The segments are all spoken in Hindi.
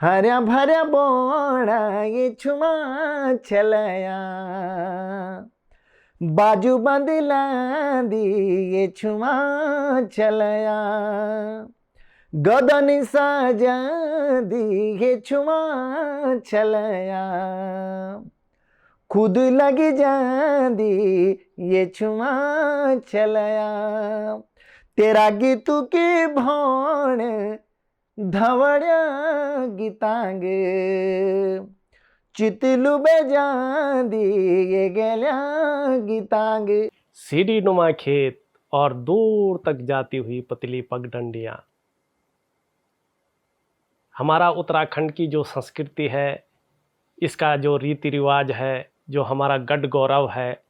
हऱ्या भऱ्या बोणा ये छुमा छलया बाजू बंदला दी ये छुमा छलया गदन साजा दी ये छुमा छलया खुद लगी जांदी ये छुमा छलया तेरा गीतू की भौण धवड़्या गीतांग चितलू बेजांदी ये गेल्या गीतांग। सीढ़ी नुमा खेत और दूर तक जाती हुई पतली पगडंडियां। हमारा उत्तराखंड की जो संस्कृति है, इसका जो रीति रिवाज है, जो हमारा गढ़ गौरव है,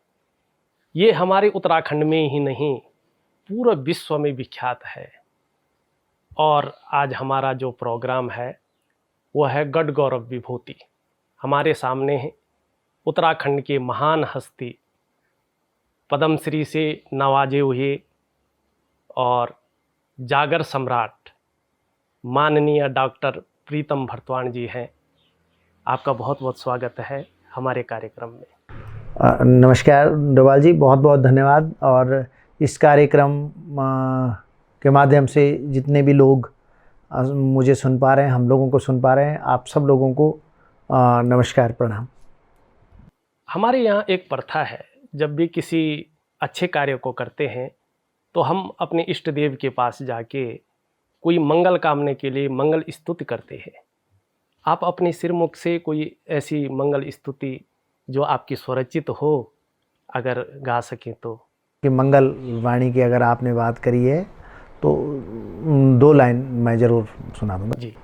ये हमारे उत्तराखंड में ही नहीं पूरे विश्व में विख्यात है। और आज हमारा जो प्रोग्राम है वो है गढ़ गौरव विभूति। हमारे सामने है उत्तराखंड के महान हस्ती, पद्मश्री से नवाजे हुए और जागर सम्राट माननीय डॉक्टर प्रीतम भरतवाण जी हैं। आपका बहुत बहुत स्वागत है हमारे कार्यक्रम में। नमस्कार डोभाल जी, बहुत बहुत धन्यवाद। और इस कार्यक्रम के माध्यम से जितने भी लोग मुझे सुन पा रहे हैं, हम लोगों को सुन पा रहे हैं, आप सब लोगों को नमस्कार, प्रणाम। हमारे यहाँ एक प्रथा है, जब भी किसी अच्छे कार्य को करते हैं तो हम अपने इष्ट देव के पास जाके कोई मंगल कामने के लिए मंगल स्तुति करते हैं। आप अपने सिरमुख से कोई ऐसी मंगल स्तुति जो आपकी स्वरचित हो अगर गा सकें तो। कि मंगल वाणी की अगर आपने बात करी है तो 2 लाइन मैं ज़रूर सुना दूंगा जी।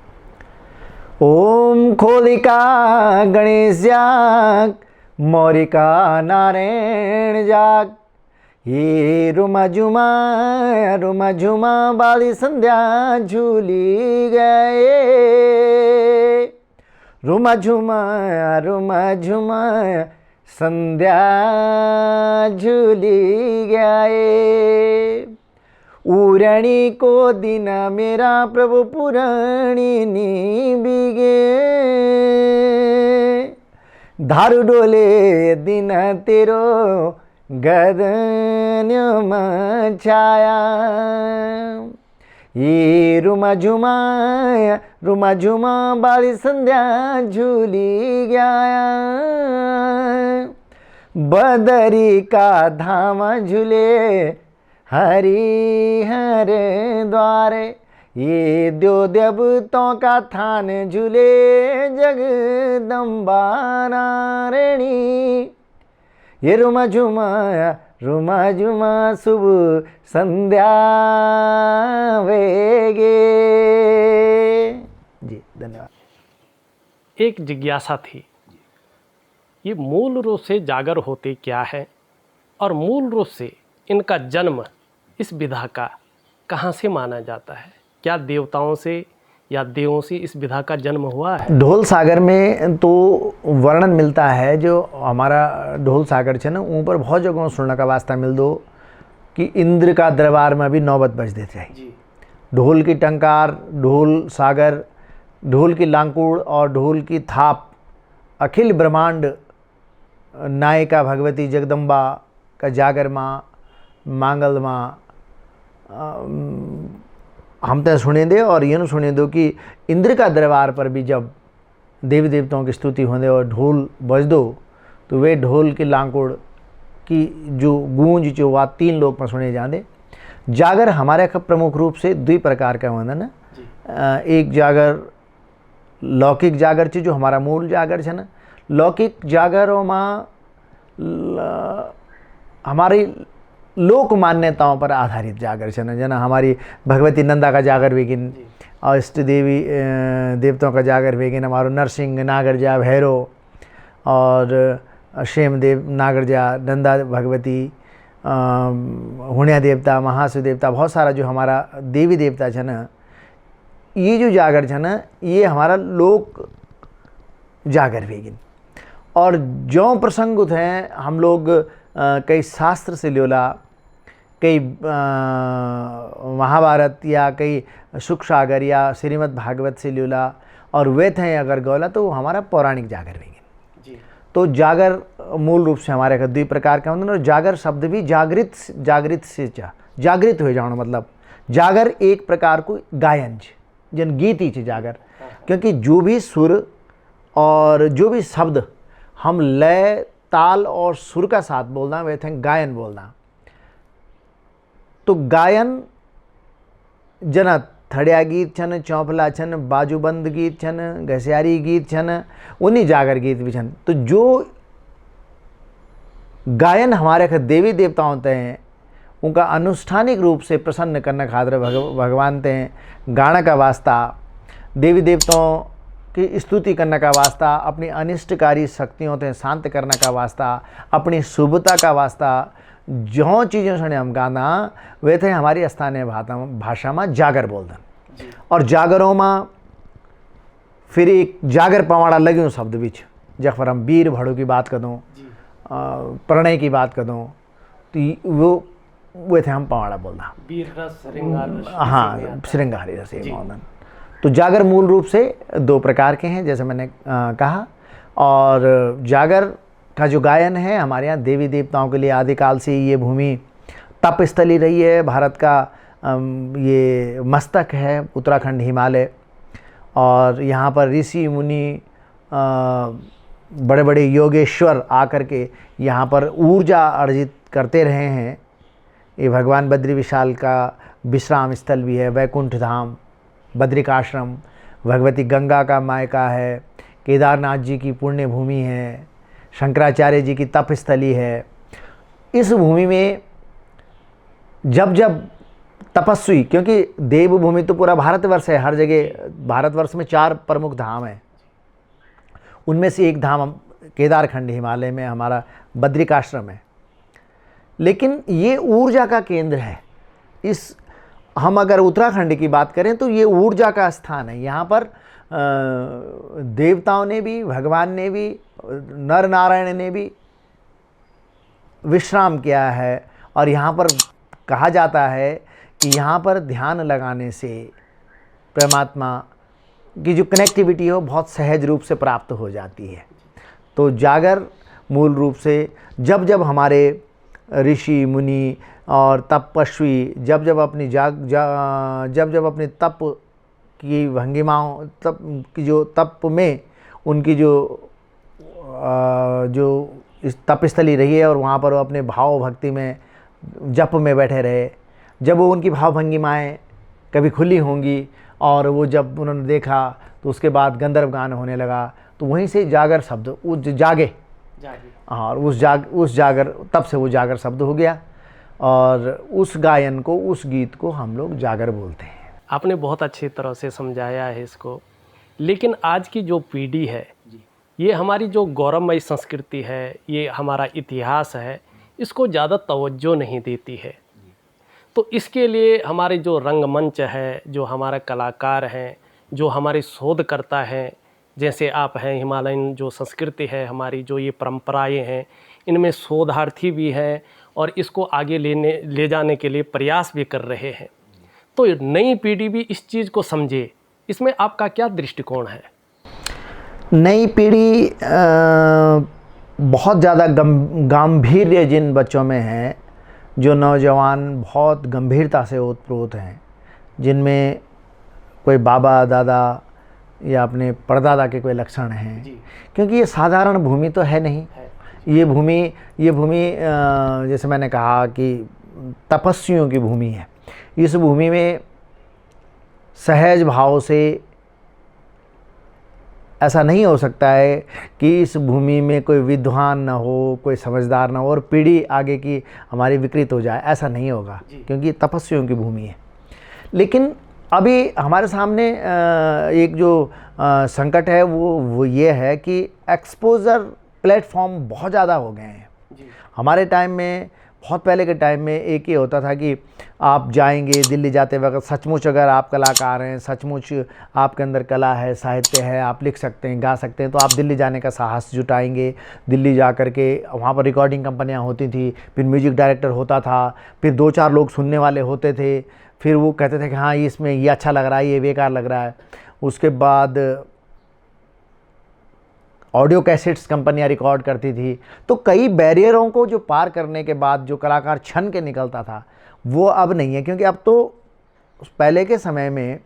ओम खोलिका गणेश जाग, मौरिका नारायण जाग, ये रुमा झुमा बाली संध्या झूली गए, रुमा झुमा संध्या झूली गए। उरणी को दिन मेरा प्रभु पुराणी नी बिगे, धारू डोले दिन तेरो गदन छाया, ये रुमा झुमा बाली संध्या झूली गया, बदरी का धाम झूले हरि हर द्वारे, ये देव देवतों का थान झूले जगदम्बा नारायणी, ये रुमा झुमा शुभ संध्या वेगे। जी धन्यवाद। एक जिज्ञासा थी, ये मूल रूप से जागर होते क्या है और मूल रूप से इनका जन्म इस विधा का कहाँ से माना जाता है? क्या देवताओं से या देवों से इस विधा का जन्म हुआ है? ढोल सागर में तो वर्णन मिलता है, जो हमारा ढोल सागर है ना, ऊपर बहुत जगहों सुनने का वास्ता मिल दो कि इंद्र का दरबार में भी नौबत बज देते हैं। ढोल की टंकार, ढोल सागर, ढोल की लांकुड़ और ढोल की थाप, अखिल ब्रह्मांड नायिका भगवती जगदम्बा का जागर माँ, मांगल माँ, हम तो सुने दे। और ये न सुने दो कि इंद्र का दरबार पर भी जब देवी देवताओं की स्तुति होने और ढोल बज दो तो वे ढोल की लांकुड़ की जो गूंज जो वह 3 लोक में सुने जाते। जागर हमारे प्रमुख रूप से 2 प्रकार का होता ना, एक जागर लौकिक जागर जो हमारा मूल जागर है ना, लौकिक जागरों में हमारी लोक मान्यताओं पर आधारित जागर है ना, जना हमारी भगवती नंदा का जागर वेगिन और इष्ट देवी देवताओं का जागर वेगिन, हमारो नरसिंह नागरजा भैरव और क्षेमदेव नागरजा, नंदा भगवती, हुण्या देवता, महाशिव देवता, बहुत सारा जो हमारा देवी देवता है ना, ये जो जागर है ना, ये हमारा लोक जागर वेगिन। और जो प्रसंग हैं हम लोग कई शास्त्र से ल्योला, कई महाभारत या कई सुख सागर या श्रीमद् भागवत से ल्योला, और वे थे अगर गौला तो वो हमारा पौराणिक जागर वेगिन। जी तो जागर मूल रूप से हमारे का दुई प्रकार का होते हैं। और जागर शब्द भी जागृत से जागृत हो जाना, मतलब जागर एक प्रकार को गायन जन गीत ही जागर, क्योंकि जो भी सुर और जो भी शब्द हम लय ताल और सुर का साथ बोलना वे थे गायन बोलना। तो गायन जना थड़िया गीत छन, चौपला छन, बाजूबंद गीत छन, घसियारी गीत छन, उन्हीं जागर गीत भी छन। तो जो गायन हमारे घर देवी देवता होते हैं उनका अनुष्ठानिक रूप से प्रसन्न करने खातिर भगवान ते गाना का वास्ता, देवी देवताओं की स्तुति करने का वास्ता, अपनी अनिष्टकारी शक्तियों ते शांत करने का वास्ता, अपनी शुभता का वास्ता जो चीज़ों से हम गाना वे थे हमारी स्थानीय भाषा में जागर बोलते। और जागरों में फिर एक जागर पवाड़ा लगे शब्द बीच, जब हम वीर भड़ों की बात करूँ, प्रणय की बात करूँ, तो वो थे हम पवाड़ा बोलना, वीर रस श्रृंगार रस। हाँ, श्रृंगारी रस मौदन। तो जागर मूल रूप से दो प्रकार के हैं जैसे मैंने कहा। और जागर का जो गायन है हमारे यहाँ देवी देवताओं के लिए आदिकाल से ये भूमि तप स्थली रही है। भारत का ये मस्तक है उत्तराखंड हिमालय, और यहाँ पर ऋषि मुनि बड़े बड़े योगेश्वर आकर के यहाँ पर ऊर्जा अर्जित करते रहे हैं। ये भगवान बद्री विशाल का विश्राम स्थल भी है, वैकुंठ धाम, बद्रिकाश्रम, भगवती गंगा का मायका है, केदारनाथ जी की पुण्य भूमि है, शंकराचार्य जी की तप स्थली है। इस भूमि में जब जब तपस्वी, क्योंकि देवभूमि तो पूरा भारतवर्ष है, हर जगह भारतवर्ष में 4 प्रमुख धाम हैं, उनमें से एक धाम केदारखंड हिमालय में हमारा बद्रिकाश्रम है। लेकिन ये ऊर्जा का केंद्र है। इस हम अगर उत्तराखंड की बात करें तो ये ऊर्जा का स्थान है। यहाँ पर देवताओं ने भी, भगवान ने भी, नर नारायण ने भी विश्राम किया है। और यहाँ पर कहा जाता है कि यहाँ पर ध्यान लगाने से परमात्मा की जो कनेक्टिविटी हो बहुत सहज रूप से प्राप्त हो जाती है। तो जागर मूल रूप से जब जब हमारे ऋषि मुनि और तपस्वी जब जब अपनी तप की भंगिमाओं, तप की जो तप में उनकी जो इस तपस्थली रही है और वहाँ पर वो अपने भाव भक्ति में जप में बैठे रहे, जब वो उनकी भाव भंगिमाएँ कभी खुली होंगी और वो जब उन्होंने देखा तो उसके बाद गंधर्व गान होने लगा, तो वहीं से जागर शब्द उस जागे, और उस जागर तब से वो जागर शब्द हो गया। और उस गायन को, उस गीत को हम लोग जागर बोलते हैं। आपने बहुत अच्छी तरह से समझाया है इसको। लेकिन आज की जो पीढ़ी है, ये हमारी जो गौरवमयी संस्कृति है, ये हमारा इतिहास है, इसको ज़्यादा तवज्जो नहीं देती है। तो इसके लिए हमारे जो रंगमंच है, जो हमारे कलाकार हैं, जो हमारे शोधकर्ता हैं, जैसे आप हैं, हिमालयन जो संस्कृति है हमारी, जो ये परंपराएं हैं, इनमें शोधार्थी भी हैं और इसको आगे ले जाने के लिए प्रयास भी कर रहे हैं। तो नई पीढ़ी भी इस चीज़ को समझे, इसमें आपका क्या दृष्टिकोण है? नई पीढ़ी बहुत ज़्यादा गंभीर्य जिन बच्चों में है, जो नौजवान बहुत गंभीरता से ओतप्रोत हैं, जिनमें कोई बाबा दादा या अपने परदादा के कोई लक्षण हैं, क्योंकि ये साधारण भूमि तो है नहीं। ये भूमि जैसे मैंने कहा कि तपस्वियों की भूमि है। इस भूमि में सहज भाव से ऐसा नहीं हो सकता है कि इस भूमि में कोई विद्वान न हो, कोई समझदार न हो और पीढ़ी आगे की हमारी विकृत हो जाए, ऐसा नहीं होगा, क्योंकि तपस्वियों की भूमि है। लेकिन अभी हमारे सामने एक जो संकट है वो ये है कि एक्सपोजर प्लेटफॉर्म बहुत ज़्यादा हो गए हैं। हमारे टाइम में, बहुत पहले के टाइम में एक ही होता था कि आप जाएंगे दिल्ली जाते वक्त, सचमुच अगर आप कलाकार हैं, सचमुच आपके अंदर कला है, साहित्य है, आप लिख सकते हैं, गा सकते हैं, तो आप दिल्ली जाने का साहस जुटाएंगे। दिल्ली जा कर के वहाँ पर रिकॉर्डिंग कंपनियाँ होती थी, फिर म्यूजिक डायरेक्टर होता था, फिर 2-4 लोग सुनने वाले होते थे, फिर वो कहते थे कि हाँ इसमें ये अच्छा लग रहा है, ये बेकार लग रहा है। उसके बाद ऑडियो कैसेट्स कंपनियां रिकॉर्ड करती थी। तो कई बैरियरों को जो पार करने के बाद जो कलाकार छन के निकलता था वो अब नहीं है, क्योंकि अब तो पहले के समय में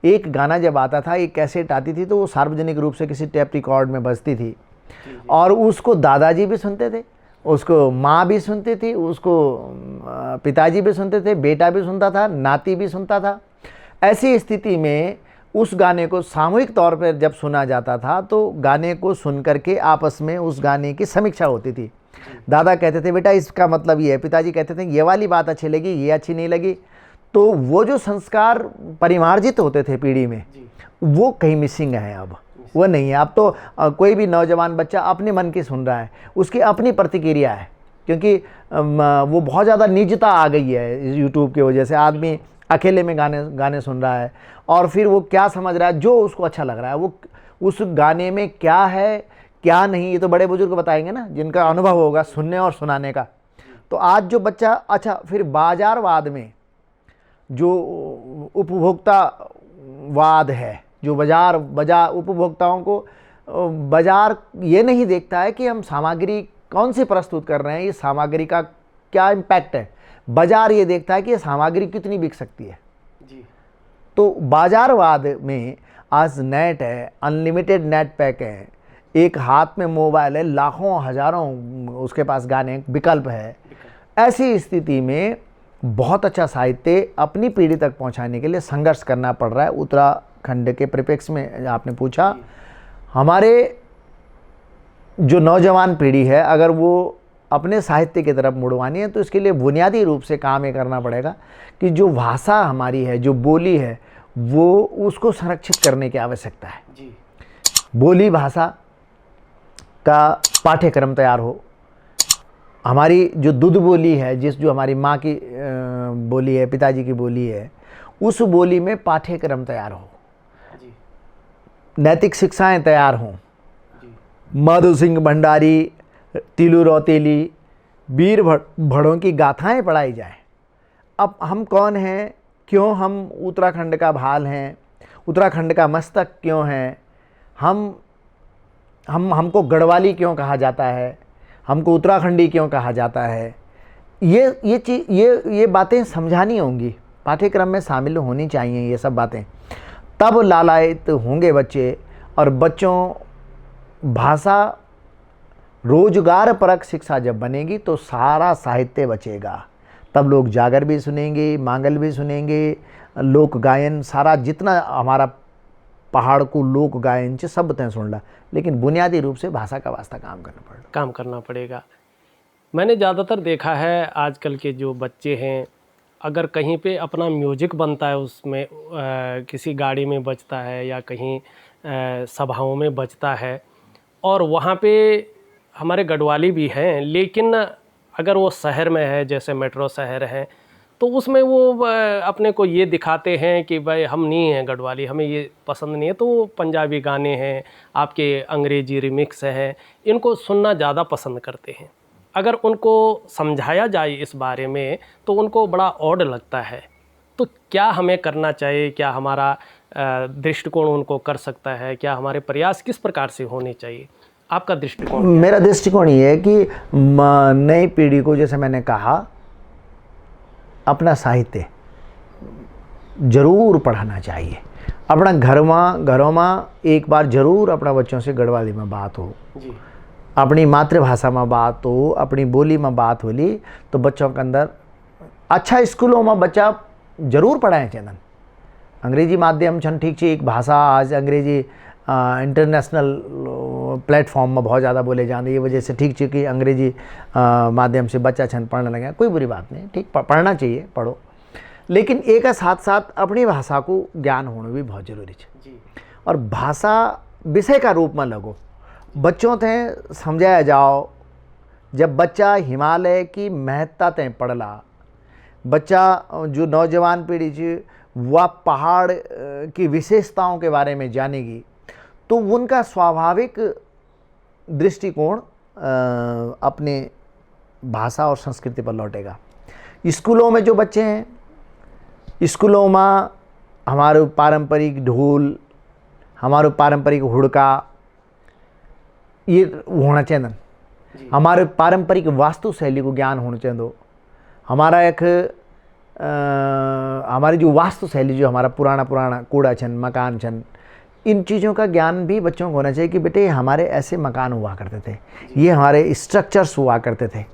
एक गाना जब आता था, एक कैसेट आती थी तो वो सार्वजनिक रूप से किसी टेप रिकॉर्ड में बजती थी और उसको दादाजी भी सुनते थे, उसको माँ भी सुनती थी, उसको पिताजी भी सुनते थे, बेटा भी सुनता था, नाती भी सुनता था। ऐसी स्थिति में उस गाने को सामूहिक तौर पर जब सुना जाता था तो गाने को सुन करके आपस में उस गाने की समीक्षा होती थी। दादा कहते थे बेटा इसका मतलब ये है, पिताजी कहते थे ये वाली बात अच्छी लगी, ये अच्छी नहीं लगी। तो वो जो संस्कार परिमार्जित होते थे पीढ़ी में वो कहीं मिसिंग है, अब वो नहीं है। अब तो कोई भी नौजवान बच्चा अपने मन की सुन रहा है, उसकी अपनी प्रतिक्रिया है, क्योंकि वो बहुत ज़्यादा निजता आ गई है यूट्यूब की वजह से। आदमी अकेले में गाने सुन रहा है और फिर वो क्या समझ रहा है, जो उसको अच्छा लग रहा है, वो उस गाने में क्या है क्या नहीं, ये तो बड़े बुजुर्ग बताएंगे ना, जिनका अनुभव होगा सुनने और सुनाने का। तो आज जो बच्चा, अच्छा फिर बाजारवाद में जो उपभोक्तावाद है, जो बाजार उपभोक्ताओं को बाजार ये नहीं देखता है कि हम सामग्री कौन सी प्रस्तुत कर रहे हैं, ये सामग्री का क्या इम्पैक्ट है। बाजार ये देखता है कि ये सामग्री कितनी बिक सकती है जी। तो बाजारवाद में आज नेट है, अनलिमिटेड नेट पैक है, एक हाथ में मोबाइल है, लाखों हजारों उसके पास गाने विकल्प है। ऐसी स्थिति में बहुत अच्छा साहित्य अपनी पीढ़ी तक पहुंचाने के लिए संघर्ष करना पड़ रहा है। उत्तराखंड के परिप्रेक्ष्य में आपने पूछा, हमारे जो नौजवान पीढ़ी है अगर वो अपने साहित्य की तरफ मुड़वानी है तो इसके लिए बुनियादी रूप से काम ये करना पड़ेगा कि जो भाषा हमारी है, जो बोली है, वो उसको संरक्षित करने की आवश्यकता है जी। बोली भाषा का पाठ्यक्रम तैयार हो। हमारी जो दूध बोली है, जो हमारी माँ की बोली है, पिताजी की बोली है, उस बोली में पाठ्यक्रम तैयार हो जी। नैतिक शिक्षाएं तैयार हों। माधो सिंह भंडारी, तीलू रौतेली, वीर भड़ों की गाथाएं पढ़ाई जाए। अब हम कौन हैं, क्यों हम उत्तराखंड का भाल हैं, उत्तराखंड का मस्तक क्यों हैं, हमको गढ़वाली क्यों कहा जाता है, हमको उत्तराखंडी क्यों कहा जाता है, ये बातें समझानी होंगी, पाठ्यक्रम में शामिल होनी चाहिए ये सब बातें। तब लालायित होंगे बच्चे, और बच्चों भाषा रोजगार परक शिक्षा जब बनेगी तो सारा साहित्य बचेगा। तब लोग जागर भी सुनेंगे, मांगल भी सुनेंगे, लोक गायन सारा जितना हमारा पहाड़ को लोक गायन से सब तय सुन ला, लेकिन बुनियादी रूप से भाषा का वास्ता काम करना पड़ेगा। मैंने ज़्यादातर देखा है आजकल के जो बच्चे हैं, अगर कहीं पे अपना म्यूजिक बनता है, उसमें किसी गाड़ी में बजता है या कहीं सभाओं में बजता है, और वहाँ पे हमारे गढ़वाली भी हैं, लेकिन अगर वो शहर में है, जैसे मेट्रो शहर है, तो उसमें वो अपने को ये दिखाते हैं कि भाई हम नहीं हैं गढ़वाली, हमें ये पसंद नहीं है। तो वो पंजाबी गाने हैं, आपके अंग्रेजी रिमिक्स हैं, इनको सुनना ज़्यादा पसंद करते हैं। अगर उनको समझाया जाए इस बारे में तो उनको बड़ा ऑड लगता है। तो क्या हमें करना चाहिए, क्या हमारा दृष्टिकोण उनको कर सकता है, क्या हमारे प्रयास किस प्रकार से होने चाहिए, आपका दृष्टिकोण? मेरा दृष्टिकोण ये है कि नई पीढ़ी को, जैसे मैंने कहा, अपना साहित्य जरूर पढ़ाना चाहिए। अपना घरों में एक बार जरूर अपना बच्चों से गढ़वाली में बात हो जी। अपनी मातृभाषा में बात हो, अपनी बोली में बात होली तो बच्चों के अंदर अच्छा, स्कूलों में बच्चा जरूर पढ़ाएं चंदन। अंग्रेजी माध्यम छन ठीक है, एक भाषा आज अंग्रेजी इंटरनेशनल प्लेटफॉर्म में बहुत ज़्यादा बोले जाते, ये वजह से ठीक है कि अंग्रेजी माध्यम से बच्चा छन पढ़ने लगे, कोई बुरी बात नहीं, ठीक पढ़ना चाहिए, पढ़ो, लेकिन एक साथ साथ अपनी भाषा को ज्ञान होना भी बहुत जरूरी है। और भाषा विषय का रूप में लगो, बच्चों ते समझाया जाओ। जब बच्चा हिमालय की महत्ता ते पढ़ला, बच्चा जो नौजवान पीढ़ी है वह पहाड़ की विशेषताओं के बारे में जानेगी, तो उनका स्वाभाविक दृष्टिकोण अपने भाषा और संस्कृति पर लौटेगा। स्कूलों में जो बच्चे हैं, स्कूलों में हमारे पारंपरिक ढोल, हमारे पारंपरिक हुड़का, ये होना चाहिए। हमारे पारंपरिक वास्तु शैली को ज्ञान होना चाहिए। हमारा एक हमारी जो वास्तु शैली, जो हमारा पुराना कूड़ा छन, मकान छन, इन चीज़ों का ज्ञान भी बच्चों को होना चाहिए कि बेटे हमारे ऐसे मकान हुआ करते थे, ये हमारे स्ट्रक्चर्स हुआ करते थे।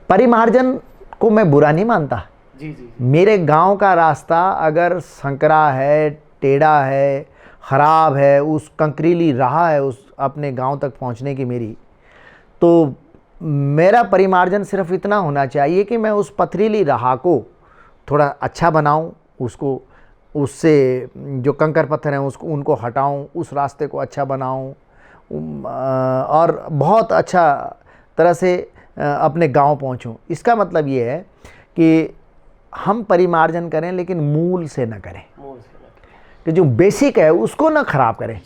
परिमार्जन को मैं बुरा नहीं मानता। मेरे गांव का रास्ता अगर संकरा है, टेढ़ा है, ख़राब है, उस कंकरीली राह है उस अपने गांव तक पहुंचने की मेरी, तो मेरा परिमार्जन सिर्फ इतना होना चाहिए कि मैं उस पथरीली राह को थोड़ा अच्छा बनाऊं, उसको उससे जो कंकर पत्थर हैं उसको उनको हटाऊं, उस रास्ते को अच्छा बनाऊं और बहुत अच्छा तरह से अपने गांव पहुंचूं। इसका मतलब ये है कि हम परिमार्जन करें लेकिन मूल से न करें, कि जो बेसिक है उसको ना ख़राब करें।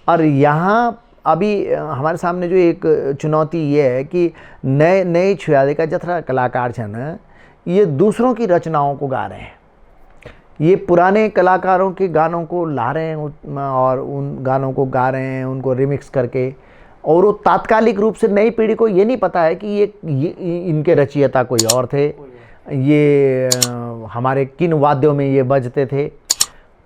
और यहाँ अभी हमारे सामने जो एक चुनौती ये है कि नए छुयादे का जथरा कलाकार छन, ये दूसरों की रचनाओं को गा रहे हैं, ये पुराने कलाकारों के गानों को ला रहे हैं और उन गानों को गा रहे हैं, उनको रिमिक्स करके। और वो तात्कालिक रूप से नई पीढ़ी को ये नहीं पता है कि ये इनके रचयिता कोई और थे, ये हमारे किन वाद्यों में ये बजते थे।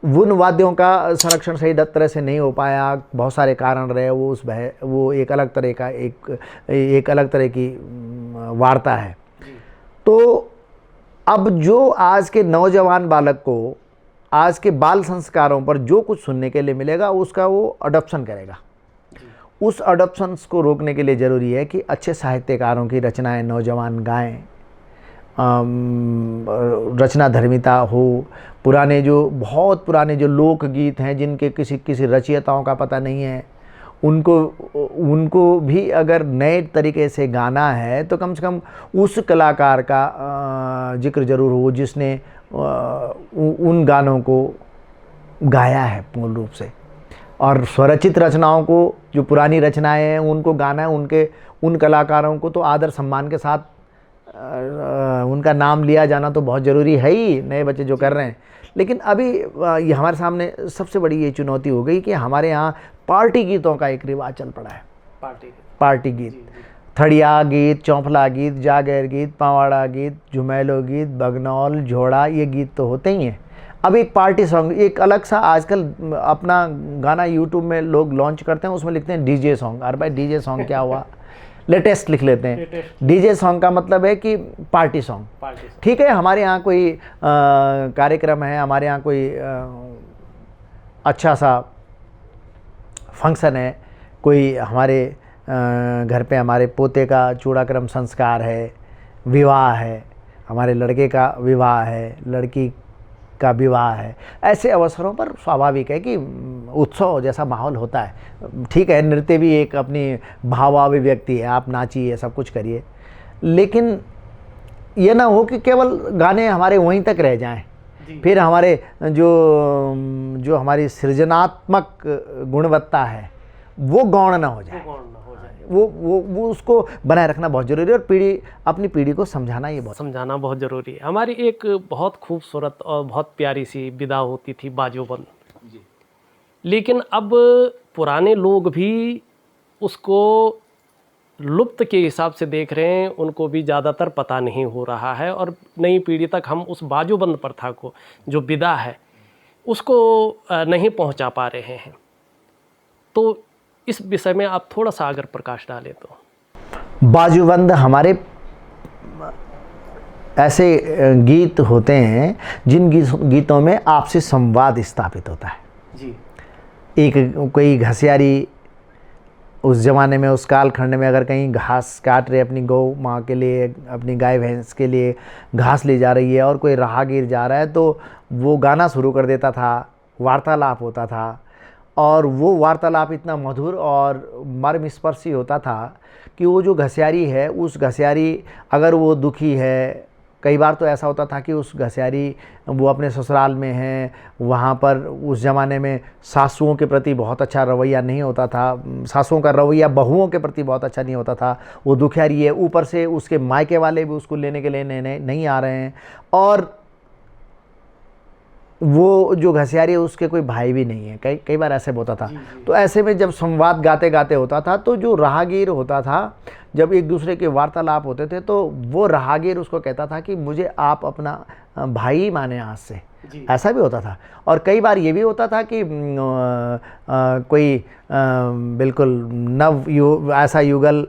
उन वाद्यों का संरक्षण सही तरह से नहीं हो पाया, बहुत सारे कारण रहे। वो एक अलग तरह का एक अलग तरह की वार्ता है। तो अब जो आज के नौजवान बालक को आज के बाल संस्कारों पर जो कुछ सुनने के लिए मिलेगा उसका वो अडॉप्शन करेगा। उस अडॉप्शंस को रोकने के लिए ज़रूरी है कि अच्छे साहित्यकारों की रचनाएं नौजवान गाएं, रचना धर्मिता हो। बहुत पुराने जो लोकगीत हैं जिनके किसी रचयिताओं का पता नहीं है, उनको भी अगर नए तरीके से गाना है तो कम से कम उस कलाकार का जिक्र ज़रूर हो जिसने उन गानों को गाया है मूल रूप से। और स्वरचित रचनाओं को, जो पुरानी रचनाएं हैं उनको गाना है। उन कलाकारों को तो आदर सम्मान के साथ उनका नाम लिया जाना तो बहुत ज़रूरी है ही, नए बच्चे जो कर रहे हैं। लेकिन अभी ये हमारे सामने सबसे बड़ी ये चुनौती हो गई कि हमारे यहाँ पार्टी गीतों का एक रिवाज चल पड़ा है। पार्टी गीत, थड़िया गीत, चौंफला गीत, जागर गीत, पावाड़ा गीत, झुमैलो गीत, बगनौल, झोड़ा, ये गीत तो होते ही हैं। अब एक पार्टी सॉन्ग, एक अलग सा आजकल अपना गाना यूट्यूब में लोग लॉन्च करते हैं, उसमें लिखते हैं डीजे सॉन्ग। अरे भाई डीजे सॉन्ग क्या हुआ, लेटेस्ट लिख लेते हैं। डीजे सॉन्ग का मतलब है कि पार्टी सॉन्ग। ठीक है, हमारे यहाँ कोई कार्यक्रम है, हमारे यहाँ कोई अच्छा सा फंक्शन है, कोई हमारे घर पे हमारे पोते का चूड़ाक्रम संस्कार है, विवाह है, हमारे लड़के का विवाह है, लड़की का विवाह है, ऐसे अवसरों पर स्वाभाविक है कि उत्सव जैसा माहौल होता है। ठीक है, नृत्य भी एक अपनी भावाभिव्यक्ति है, आप नाचिए, सब कुछ करिए, लेकिन ये ना हो कि केवल गाने हमारे वहीं तक रह जाएं, फिर हमारे जो हमारी सृजनात्मक गुणवत्ता है वो गौण ना हो जाए। वो उसको बनाए रखना बहुत ज़रूरी है और अपनी पीढ़ी को समझाना बहुत ज़रूरी है। हमारी एक बहुत खूबसूरत और बहुत प्यारी सी विदा होती थी बाजूबंद, लेकिन अब पुराने लोग भी उसको लुप्त के हिसाब से देख रहे हैं, उनको भी ज़्यादातर पता नहीं हो रहा है और नई पीढ़ी तक हम उस बाजूबंद प्रथा को, जो विदा है, उसको नहीं पहुंचा पा रहे हैं। तो इस विषय में आप थोड़ा सा अगर प्रकाश डालें तो। बाजूबंद हमारे ऐसे गीत होते हैं जिन गीतों में आपसी संवाद स्थापित होता है जी। एक कोई घसियारी उस ज़माने में, उस कालखंड में अगर कहीं घास काट रहे अपनी गौ माँ के लिए, अपनी गाय भैंस के लिए घास ले जा रही है और कोई राहगीर जा रहा है तो वो गाना शुरू कर देता था, वार्तालाप होता था और वो वार्तालाप इतना मधुर और मर्मस्पर्शी होता था कि वो जो घसियारी है, उस घसियारी अगर वो दुखी है, कई बार तो ऐसा होता था कि उस घसियारी वो अपने ससुराल में है, वहाँ पर उस ज़माने में सासुओं के प्रति बहुत अच्छा रवैया नहीं होता था, सासुओं का रवैया बहुओं के प्रति बहुत अच्छा नहीं होता था। वो दुखियारी है, ऊपर से उसके मायके वाले भी उसको लेने के लिए नहीं आ रहे हैं और वो जो घसियारी है उसके कोई भाई भी नहीं है, कई कई बार ऐसे होता था। तो ऐसे में जब संवाद गाते गाते होता था तो जो राहगीर होता था, जब एक दूसरे के वार्तालाप होते थे तो वो राहगीर उसको कहता था कि मुझे आप अपना भाई माने आज से, ऐसा भी होता था। और कई बार ये भी होता था कि कोई बिल्कुल ऐसा युगल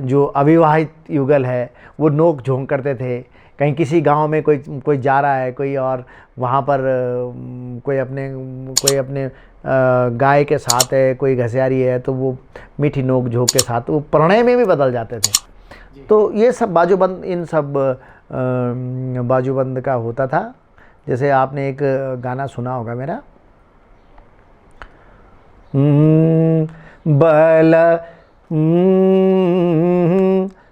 जो अविवाहित युगल है वो नोक झोंक करते थे। कहीं किसी गांव में कोई जा रहा है, कोई और वहाँ पर कोई अपने गाय के साथ है, कोई घसियारी है, तो वो मीठी नोक झोंक के साथ वो प्रणय में भी बदल जाते थे। तो ये सब बाजूबंद, इन सब बाजूबंद का होता था। जैसे आपने एक गाना सुना होगा मेरा,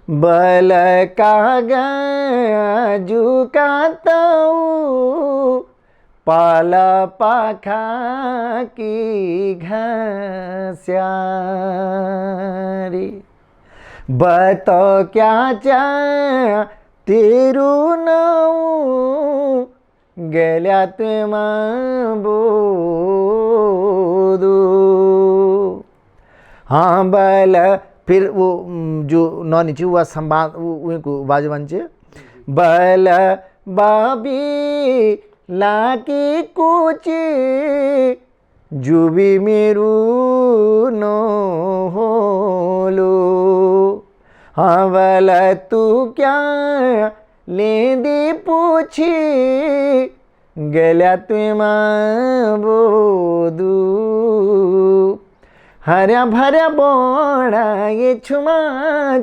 बल का गाजू का ताऊ पाला पाखा की घसियारी, बतो क्या चा तेरू नाऊ गेल्यात बोधू। हाँ बल, फिर वो जो नौ नीचे हुआ संवाद उनको बाजूबंच, बल बाबी लाकी कुछ जुबी मेरू नो होलो। हाँ बल तू क्या लेंदी पूछी गेल्या तुम बोधू। हऱ्या भऱ्या बोणा ये छुमा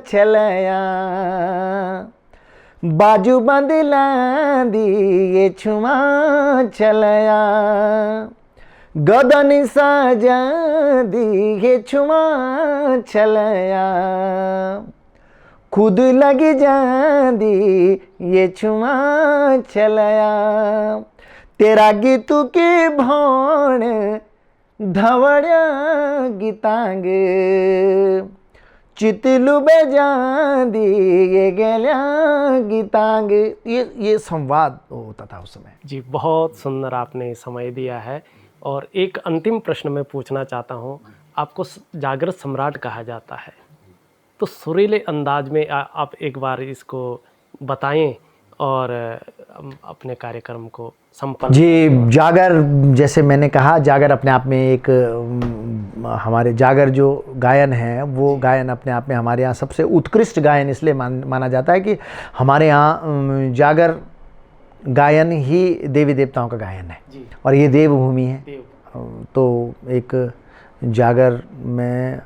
छलया बाजू बंदला दी ये छुमा छलया गदन साजा दी ये छुमा छलया खुद लग जांदी ये छुमा छलया तेरा गीतू की भौण धवड़या गीतांग चितलू बेजांदी ये गेल्या गीतांग। ये संवाद होता था उस समय। जी, बहुत सुंदर आपने समय दिया है। और एक अंतिम प्रश्न मैं पूछना चाहता हूँ, आपको जागृत सम्राट कहा जाता है, तो सुरीले अंदाज में आप एक बार इसको बताएं और अपने कार्यक्रम को संपन्न। जी, जागर, जैसे मैंने कहा, जागर अपने आप में एक हमारे जागर जो गायन है वो गायन अपने आप में हमारे यहाँ सबसे उत्कृष्ट गायन इसलिए माना जाता है कि हमारे यहाँ जागर गायन ही देवी देवताओं का गायन है और ये देवभूमि है। तो एक जागर में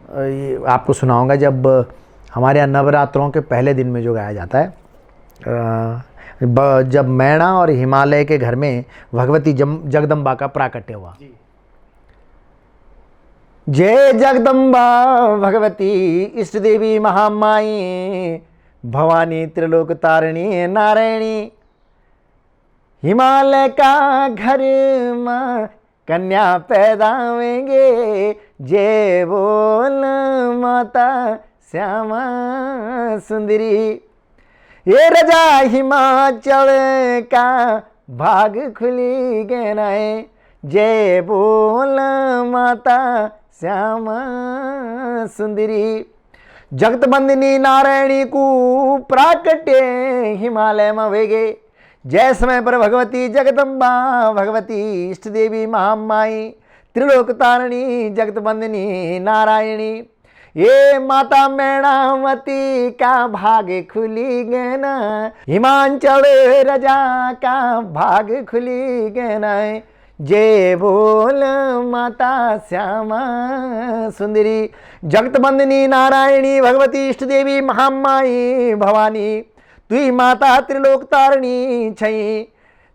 ये आपको सुनाऊंगा, जब हमारे यहाँ नवरात्रों के पहले दिन में जो गाया जाता है, जब मैणा और हिमालय के घर में भगवती जगदम्बा का प्राकट्य हुआ। जय जगदम्बा भगवती इष्ट देवी महामाई भवानी त्रिलोक तारिणी नारायणी, हिमालय का घर माँ कन्या पैदा होंगे, जय बोल माता श्यामा सुंदरी। ये रजा हिमाचल का भाग खुली गहनाए, जय बोल माता श्यामा सुंदरी। जगत बंदिनी नारायणी को प्राकट्य हिमालय में वेगे, जय समय पर भगवती जगदम्बा भगवती इष्ट देवी महामाई त्रिलोक तारिणी जगत बंदिनी नारायणी। ये माता मैणावती का भाग खुली गहना, हिमांचल रजा का भाग खुली गहना, जय बोल माता श्यामा सुंदरी। जगत बंदिनी नारायणी भगवती इष्ट देवी महामाई भवानी, तुई माता त्रिलोक तारिणी छई,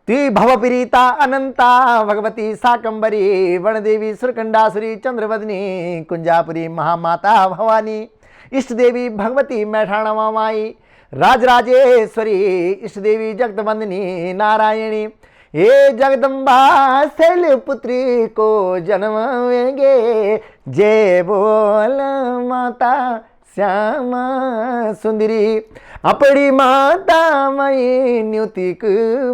तुई भवपीड़िता अनंता भगवती शाकंबरी वनदेवी सुरकंडासुरी चंद्रवदनी कुंजापुरी महामाता भवानी, इष्ट देवी भगवती मैठाणा माई राजराजेश्वरी इष्ट देवी जगतबंदिनी नारायणी। ये जगदम्बा शैलपुत्री को जन्मेंगे, जय बोल माता श्यामा सुंदरी। अपनी माता मई न्युतिक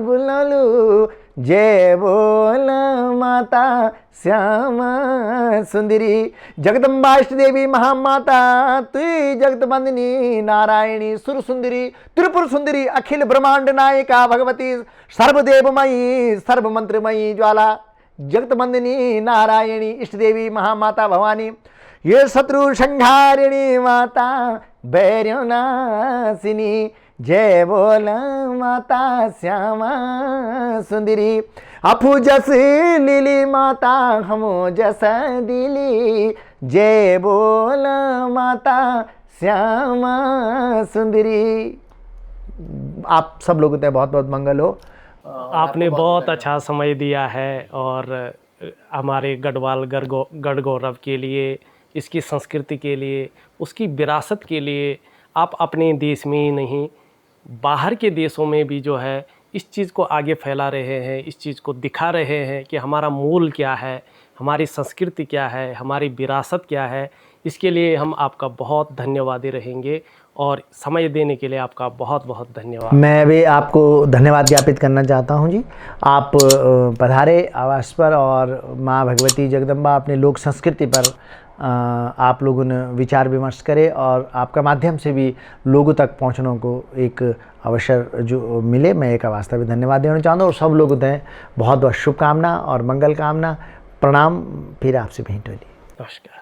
बुलालू, जय बोल माता श्यामा सुंदरी। जगदम्बा इष्ट देवी महामाता तुई जगत बंदिनी नारायणी सुर सुंदरी त्रिपुर सुंदरी अखिल ब्रह्मांड नायिका भगवती सर्वदेवमयी सर्वमंत्रमयी ज्वाला जगत बंदिनी नारायणी इष्ट देवी महामाता भवानी। ये शत्रु संहारिणी माता भैरवनाशिनी। जय बोल माता श्यामा सुंदरी। अफू जस लीली माता हमो जस दिली। जय बोल माता श्यामा सुंदरी। आप सब लोगों को बहुत बहुत मंगल हो। आपने बहुत अच्छा समय दिया है और हमारे गढ़वाल गढ़ गौरव के लिए, इसकी संस्कृति के लिए, उसकी विरासत के लिए आप अपने देश में ही नहीं बाहर के देशों में भी जो है इस चीज़ को आगे फैला रहे हैं, इस चीज़ को दिखा रहे हैं कि हमारा मूल क्या है, हमारी संस्कृति क्या है, हमारी विरासत क्या है। इसके लिए हम आपका बहुत धन्यवादी रहेंगे और समय देने के लिए आपका बहुत बहुत धन्यवाद। मैं भी आपको धन्यवाद ज्ञापित करना चाहता हूं जी। आप पधारे आवास पर और माँ भगवती जगदम्बा अपने लोक संस्कृति पर आप लोगों ने विचार विमर्श करे और आपका माध्यम से भी लोगों तक पहुंचने को एक अवसर जो मिले, मैं एक वास्तविक धन्यवाद देना चाहता हूँ। और सब लोगों को बहुत बहुत शुभकामना और मंगल कामना। प्रणाम। फिर आपसे भेंट होगी। नमस्कार।